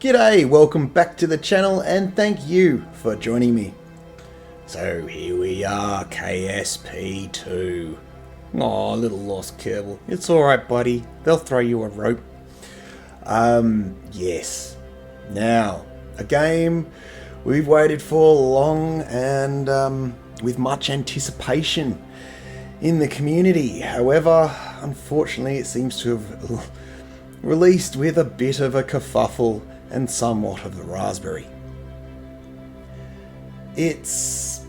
G'day, welcome back to the channel and thank you for joining me. So here we are, KSP 2. Aw, little lost Kerbal. It's alright buddy, they'll throw you a rope. Yes. Now, a game we've waited for long and with much anticipation in the community. However, unfortunately it seems to have released with a bit of a kerfuffle and somewhat of the raspberry. It's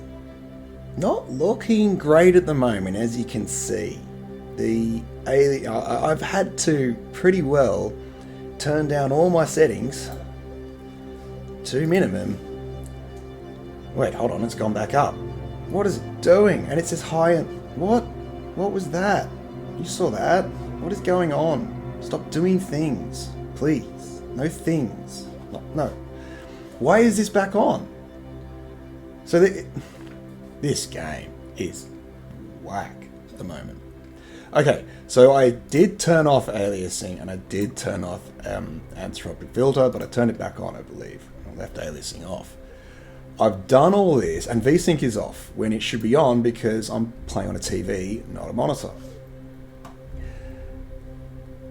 not looking great at the moment, as you can see. I've had to pretty well turn down all my settings to minimum. Wait, hold on, it's gone back up. What is it doing? And it says high and... What was that? You saw that? What is going on? Stop doing things, please. No things. No. Why is this back on? So this game is whack at the moment. Okay, so I did turn off aliasing and I did turn off anthropic filter, but I turned it back on, I believe. I left aliasing off. I've done all this, and VSync is off when it should be on because I'm playing on a TV, not a monitor.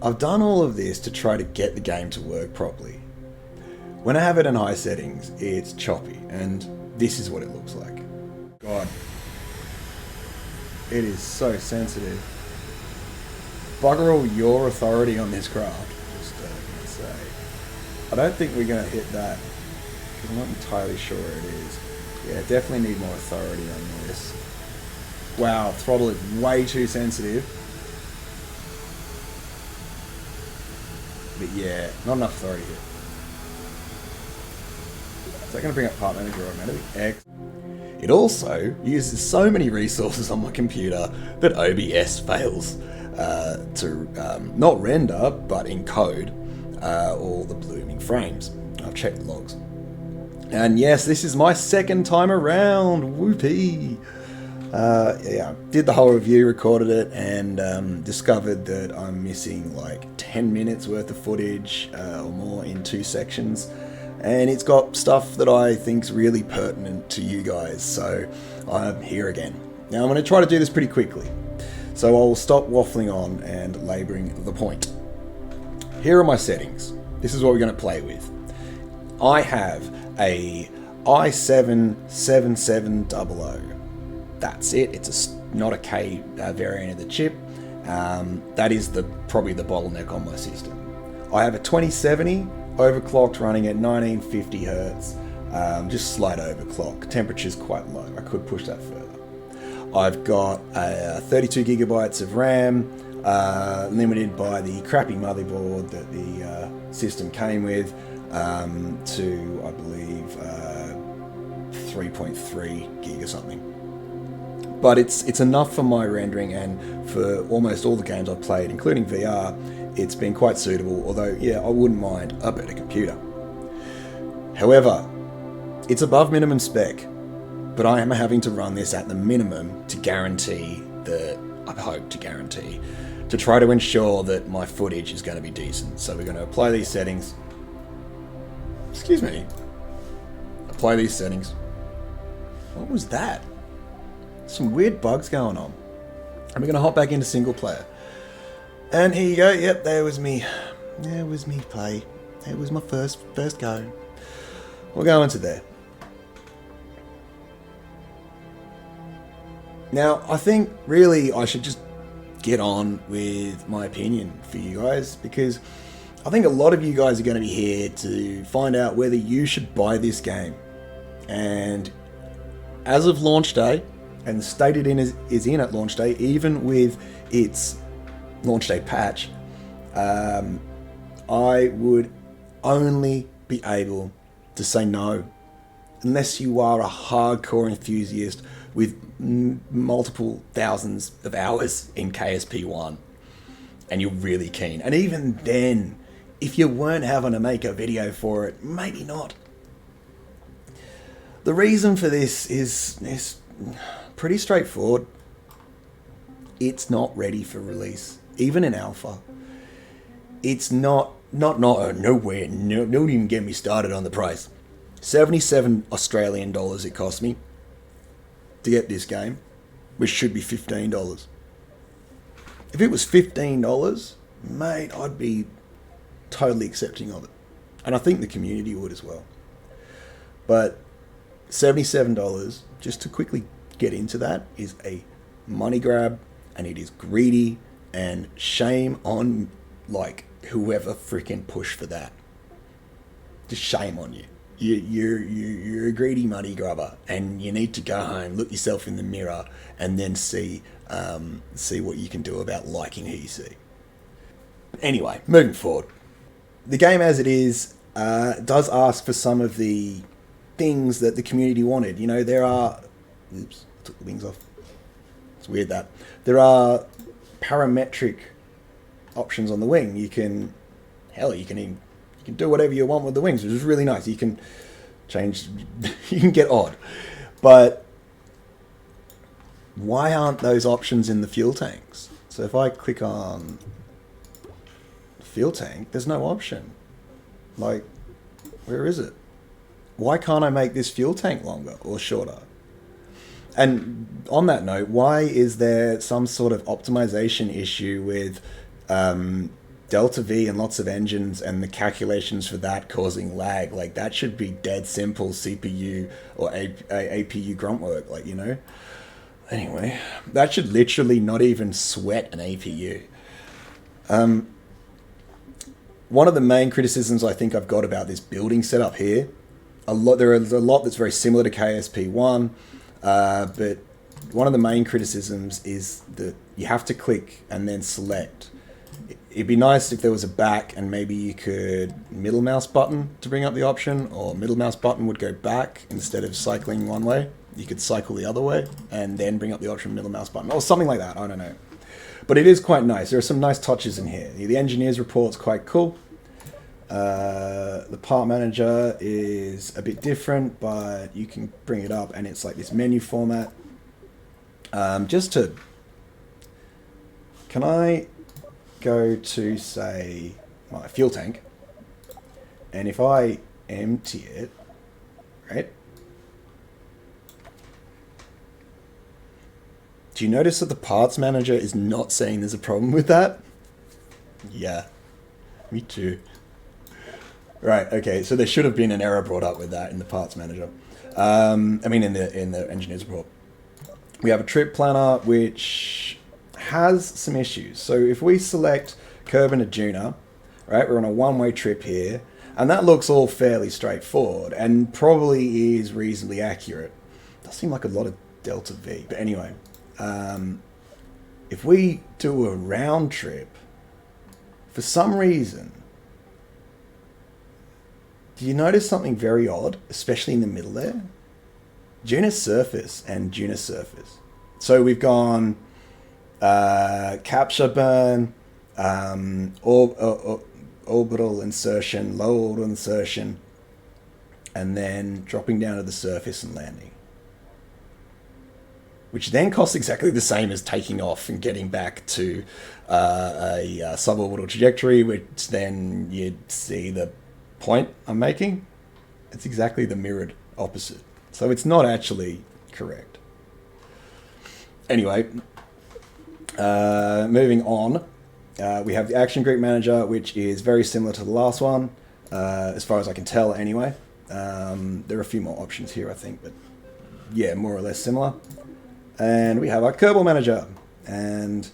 I've done all of this to try to get the game to work properly. When I have it in high settings, it's choppy, and this is what it looks like. God, it is so sensitive. Bugger all your authority on this craft, just gonna say. I don't think we're gonna hit that, because I'm not entirely sure where it is. Yeah, definitely need more authority on this. Wow, throttle is way too sensitive. But yeah, not enough authority here. Is that going to bring up part manager automatically? It also uses so many resources on my computer that OBS fails to not render, but encode all the blooming frames. I've checked the logs. And yes, this is my second time around. Whoopee! Yeah, did the whole review, recorded it, and discovered that I'm missing like 10 minutes worth of footage or more in 2 sections, and it's got stuff that I think's really pertinent to you guys, so I'm here again. Now I'm going to try to do this pretty quickly, so I'll stop waffling on and labouring the point. Here are my settings. This is what we're going to play with. I have a i7-7700. That's it. It's not a K variant of the chip. That is probably the bottleneck on my system. I have a 2070 overclocked running at 1950 hertz. Just slight overclock. Temperature's quite low. I could push that further. I've got 32 gigabytes of RAM, limited by the crappy motherboard that the system came with to, I believe, 3.3 gig or something. But it's enough for my rendering, and for almost all the games I've played, including VR, it's been quite suitable, although, yeah, I wouldn't mind a better computer. However, it's above minimum spec, but I am having to run this at the minimum to guarantee to try to ensure that my footage is going to be decent. So we're going to apply these settings. Excuse me. Apply these settings. What was that? Some weird bugs going on. And we're going to hop back into single player. And here you go. Yep, there was me. There was me play. It was my first go. We'll go into there. Now, I think really I should just get on with my opinion for you guys, because I think a lot of you guys are going to be here to find out whether you should buy this game. And as of launch day, and stated is in at launch day, even with its launch day patch, I would only be able to say no, unless you are a hardcore enthusiast with multiple thousands of hours in KSP 1, and you're really keen. And even then, if you weren't having to make a video for it, maybe not. The reason for this is pretty straightforward. It's not ready for release, even in alpha. It's not nowhere. No, don't even get me started on the price. 77 Australian dollars it cost me to get this game, which should be $15. If it was $15, mate, I'd be totally accepting of it. And I think the community would as well. But $77, just to quickly get into that, is a money grab, and it is greedy, and shame on, like, whoever freaking pushed for that. Just shame on you. You're a greedy money grubber, and you need to go home, look yourself in the mirror, and then see what you can do about liking who you see. Anyway, moving forward. The game as it is does ask for some of the things that the community wanted. You know, there are... Oops, I took the wings off. It's weird that. There are parametric options on the wing. You can do whatever you want with the wings, which is really nice. You can change... you can get odd. But why aren't those options in the fuel tanks? So if I click on fuel tank, there's no option. Like, where is it? Why can't I make this fuel tank longer or shorter? And on that note, why is there some sort of optimization issue with Delta V and lots of engines and the calculations for that causing lag? Like, that should be dead simple CPU or APU grunt work, like, you know? Anyway, that should literally not even sweat an APU. One of the main criticisms I think I've got about this building setup here, there is a lot that's very similar to KSP1, but one of the main criticisms is that you have to click and then select. It'd be nice if there was a back and maybe you could middle mouse button to bring up the option, or middle mouse button would go back instead of cycling one way. You could cycle the other way and then bring up the option middle mouse button, or something like that. I don't know. But it is quite nice. There are some nice touches in here. The engineer's report's quite cool. The part manager is a bit different, but you can bring it up and it's like this menu format. Can I go to, say, my fuel tank, and if I empty it, right? Do you notice that the parts manager is not saying there's a problem with that? Yeah, me too. Right, okay, so there should have been an error brought up with that in the parts manager. In the engineer's report. We have a trip planner which has some issues. So if we select Kerbal Adjuna, right, we're on a one-way trip here, and that looks all fairly straightforward and probably is reasonably accurate. Does seem like a lot of Delta V, but anyway. If we do a round trip, for some reason, do you notice something very odd, especially in the middle there? Juna surface and Juna surface. So we've gone capture burn, orbital insertion, low orbital insertion, and then dropping down to the surface and landing. Which then costs exactly the same as taking off and getting back to a suborbital trajectory, which then you'd see the point I'm making. It's exactly the mirrored opposite. So it's not actually correct. Anyway, moving on, we have the Action Group Manager, which is very similar to the last one, as far as I can tell anyway. There are a few more options here, I think, but yeah, more or less similar. And we have our Kerbal Manager. And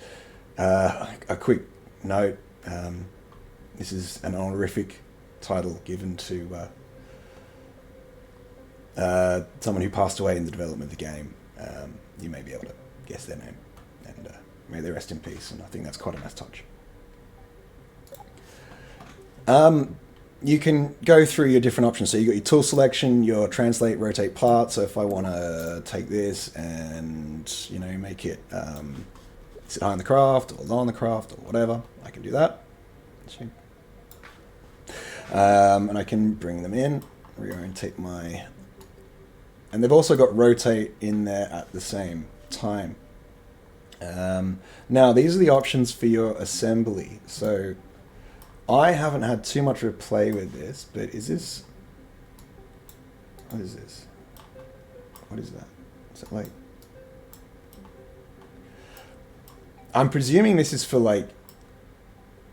a quick note, this is an honorific title given to someone who passed away in the development of the game. You may be able to guess their name. And may they rest in peace. And I think that's quite a nice touch. You can go through your different options. So you got your tool selection, your translate, rotate part. So if I want to take this and, you know, make it sit high on the craft or low on the craft or whatever, I can do that. And I can bring them in, reorientate my... And they've also got rotate in there at the same time. Now, these are the options for your assembly. So I haven't had too much of a play with this, but is this... What is this? What is that? Is it like... I'm presuming this is for like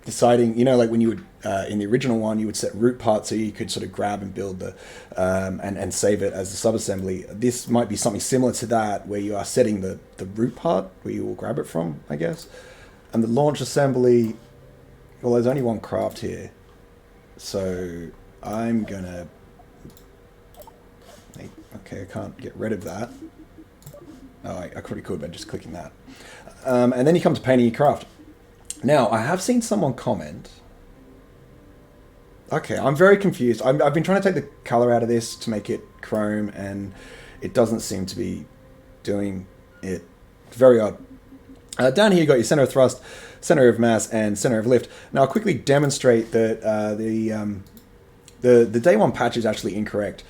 deciding, you know, like when you would, in the original one, you would set root parts so you could sort of grab and build the, and save it as a subassembly. This might be something similar to that, where you are setting the root part, where you will grab it from, I guess. And the launch assembly, well, there's only one craft here. So I'm gonna, okay, I can't get rid of that. Oh, I probably could by just clicking that. And then you come to painting your craft. Now, I have seen someone comment. Okay, I'm very confused. I've been trying to take the color out of this to make it chrome, and it doesn't seem to be doing it. It's very odd. Down here, you got your center of thrust, center of mass, and center of lift. Now, I'll quickly demonstrate that the day one patch is actually incorrect.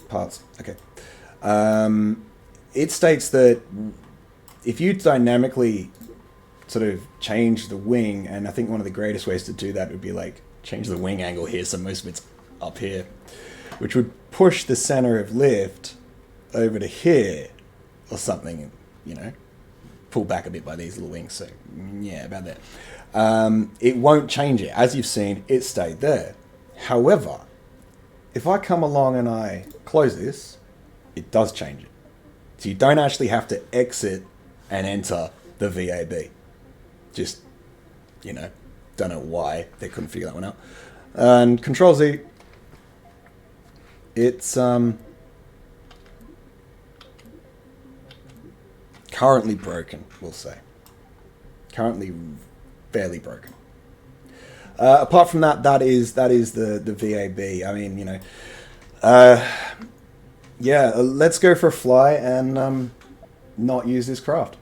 Parts. Okay. It states that if you dynamically sort of change the wing, and I think one of the greatest ways to do that would be like change the wing angle here, so most of it's up here, which would push the center of lift over to here or something, you know, pull back a bit by these little wings. So yeah, about that. It won't change it. As you've seen, it stayed there. However, if I come along and I close this, it does change it. So you don't actually have to exit and enter the VAB. Just, you know, don't know why they couldn't figure that one out. And Control Z, it's currently broken, we'll say. Currently fairly broken. Apart from that, that is the VAB. I mean, you know, yeah, let's go for a fly and not use this craft.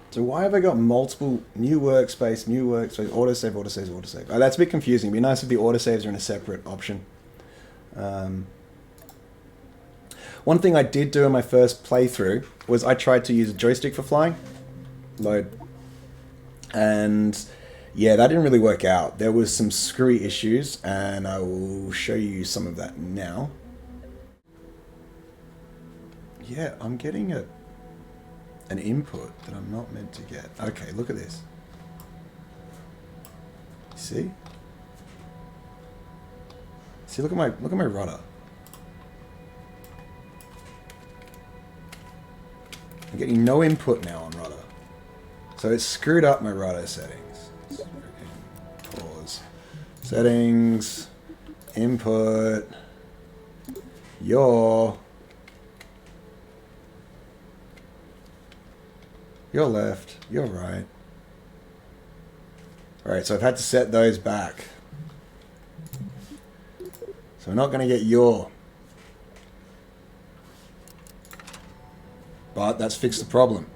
So why have I got multiple new workspace, autosave, autosave, autosave? Oh, that's a bit confusing. It'd be nice if the autosaves are in a separate option. One thing I did do in my first playthrough was I tried to use a joystick for flying. Load. And yeah, that didn't really work out. There was some screwy issues, and I will show you some of that now. Yeah, I'm getting an input that I'm not meant to get. Okay, look at this. See? See, look at my rudder. I'm getting no input now on rudder. So it screwed up my rudder settings. Pause. Settings. Input. Your left. Your right. Alright, so I've had to set those back. So we're not going to get your. But that's fixed the problem.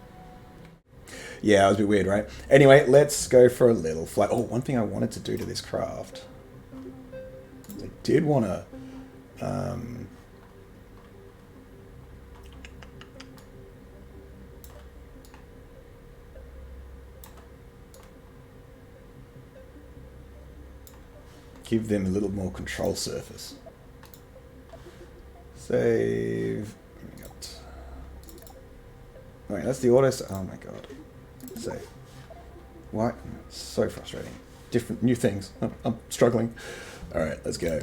Yeah, it was a bit weird, right? Anyway, let's go for a little flight. Oh, one thing I wanted to do to this craft. I did want to... give them a little more control surface. Save... Wait, that's the auto... Oh my god. Save. What? So frustrating. Different, new things. I'm struggling. Alright, let's go.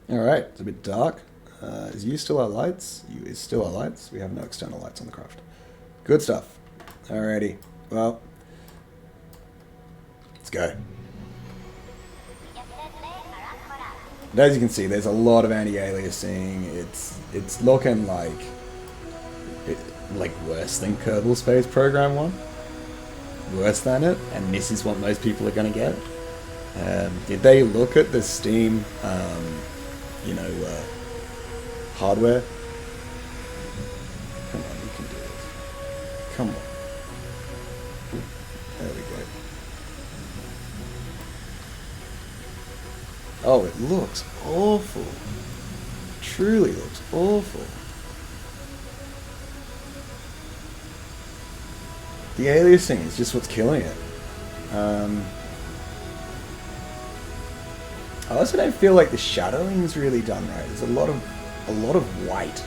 Alright, it's a bit dark. Is you still our lights? You is still our lights. We have no external lights on the craft. Good stuff. Alrighty. Well, let's go. And as you can see, there's a lot of anti-aliasing. It's looking like worse than Kerbal Space Program 1. Worse than it, and this is what most people are going to get. Did they look at the Steam, you know, hardware? Come on, you can do this. Come on. There we go. Oh, it looks awful. truly looks awful. The aliasing is just what's killing it. I also don't feel like the shadowing's really done right. There's a lot of white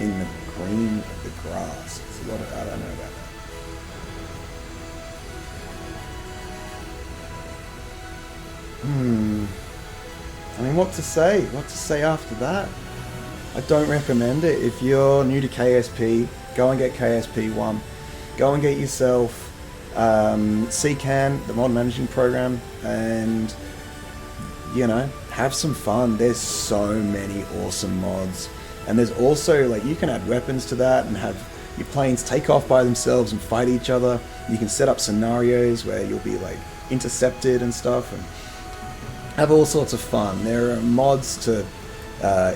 in the green of the grass. It's a lot of, I don't know about that. I mean, what to say? What to say after that? I don't recommend it. If you're new to KSP, go and get KSP 1. Go and get yourself CCAN, the mod managing program, and you know, have some fun. There's so many awesome mods, and there's also like you can add weapons to that and have your planes take off by themselves and fight each other. You can set up scenarios where you'll be like intercepted and stuff, and have all sorts of fun. There are mods to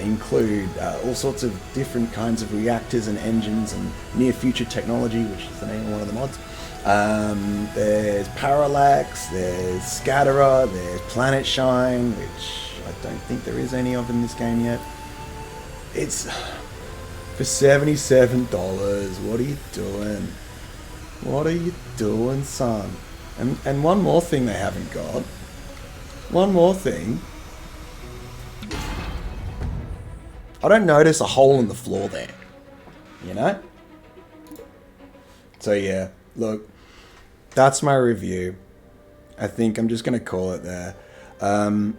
include all sorts of different kinds of reactors and engines and near future technology, which is the name of one of the mods. There's Parallax, there's Scatterer, there's Planet Shine, which I don't think there is any of in this game yet. It's for $77. What are you doing? What are you doing, son? And one more thing they haven't got. One more thing. I don't notice a hole in the floor there. You know? So yeah, look. That's my review. I think I'm just going to call it there. I'll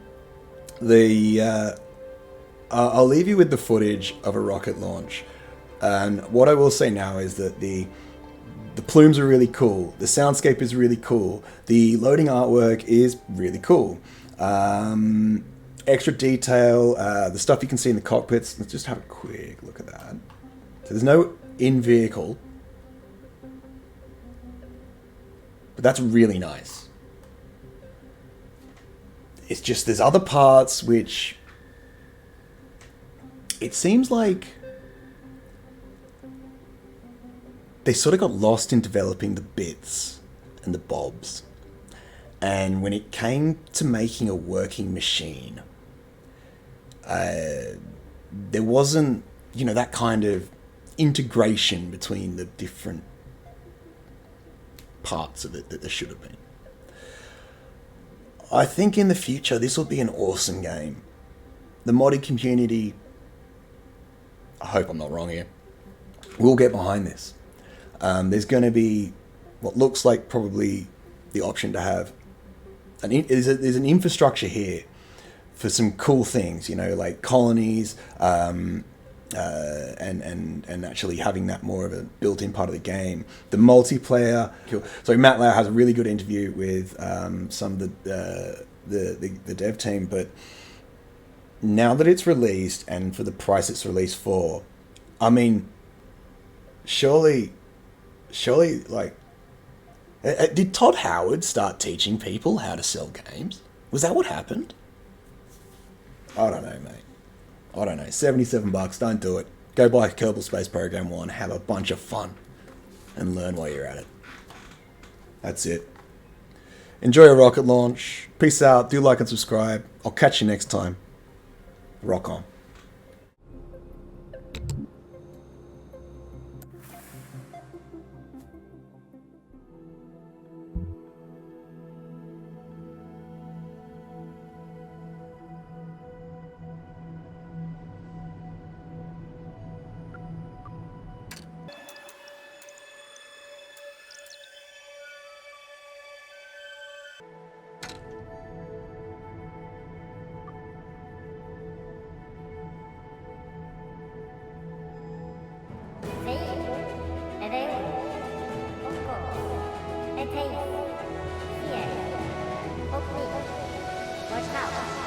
leave you with the footage of a rocket launch. And what I will say now is that the plumes are really cool. The soundscape is really cool. The loading artwork is really cool. Extra detail, the stuff you can see in the cockpits. Let's just have a quick look at that. So there's no in-vehicle. But that's really nice. It's just there's other parts which it seems like they sort of got lost in developing the bits and the bobs. And when it came to making a working machine, there wasn't, you know, that kind of integration between the different parts of it that there should have been. I think in the future this will be an awesome game. The modding community, I hope I'm not wrong here, will get behind this. There's going to be what looks like probably the option to have there's an infrastructure here for some cool things, you know, like colonies, and actually having that more of a built-in part of the game. The multiplayer. So Matt Lau has a really good interview with some of the dev team, but now that it's released and for the price it's released for, I mean, surely, like, did Todd Howard start teaching people how to sell games? Was that what happened? I don't know, mate. I don't know, $77, don't do it. Go buy Kerbal Space Program 1, have a bunch of fun, and learn while you're at it. That's it. Enjoy your rocket launch. Peace out, do like and subscribe. I'll catch you next time. Rock on. Watch out!